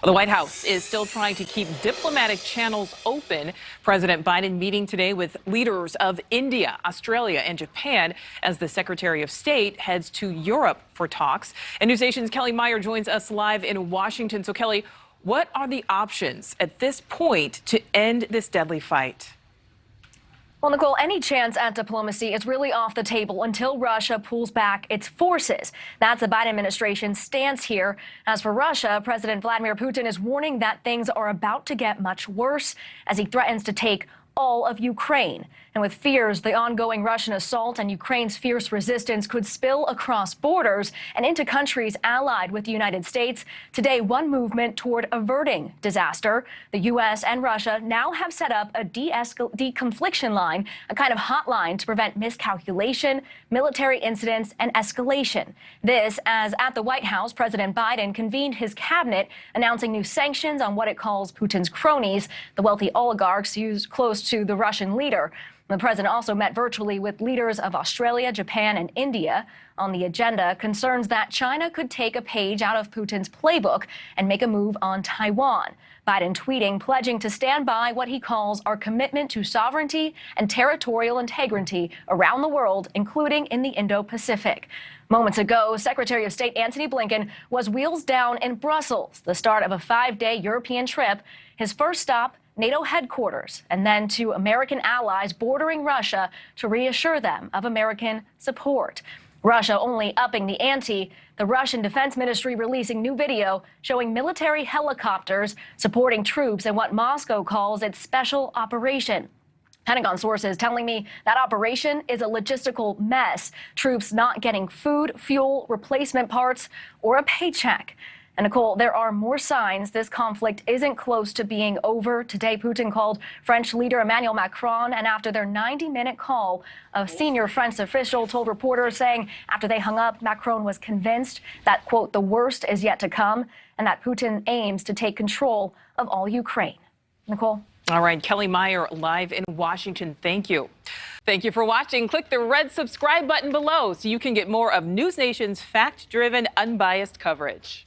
The White House is still trying to keep diplomatic channels open. President Biden meeting today with leaders of India, Australia, and Japan as the Secretary of State heads to Europe for talks. And NewsNation's Kellie Meyer joins us live in Washington. So, Kellie, what are the options at this point to end this deadly fight? Well, Nichole, any chance at diplomacy is really off the table until Russia pulls back its forces. That's the Biden administration's stance here. As for Russia, President Vladimir Putin is warning that things are about to get much worse as he threatens to take all of Ukraine. And with fears the ongoing Russian assault and Ukraine's fierce resistance could spill across borders and into countries allied with the United States, today one movement toward averting disaster. The U.S. and Russia now have set up a deconfliction line, a kind of hotline to prevent miscalculation, military incidents, and escalation. This as at the White House, President Biden convened his cabinet, announcing new sanctions on what it calls Putin's cronies, the wealthy oligarchs used close to the Russian leader. The president also met virtually with leaders of Australia, Japan, and India. On the agenda, concerns that China could take a page out of Putin's playbook and make a move on Taiwan. Biden tweeting, pledging to stand by what he calls our commitment to sovereignty and territorial integrity around the world, including in the Indo-Pacific. Moments ago, Secretary of State Antony Blinken was wheels down in Brussels, the start of a 5-day European trip. His first stop, NATO headquarters, and then to American allies bordering Russia to reassure them of American support. Russia only upping the ante, the Russian Defense Ministry releasing new video showing military helicopters supporting troops in what Moscow calls its special operation. Pentagon sources telling me that operation is a logistical mess, troops not getting food, fuel, replacement parts, or a paycheck. And Nichole, there are more signs this conflict isn't close to being over. Today, Putin called French leader Emmanuel Macron, and after their 90-minute call, a senior French official told reporters, saying after they hung up, Macron was convinced that, quote, the worst is yet to come, and that Putin aims to take control of all Ukraine. Nichole? All right, Kellie Meyer live in Washington. Thank you. Thank you for watching. Click the red subscribe button below so you can get more of NewsNation's fact-driven, unbiased coverage.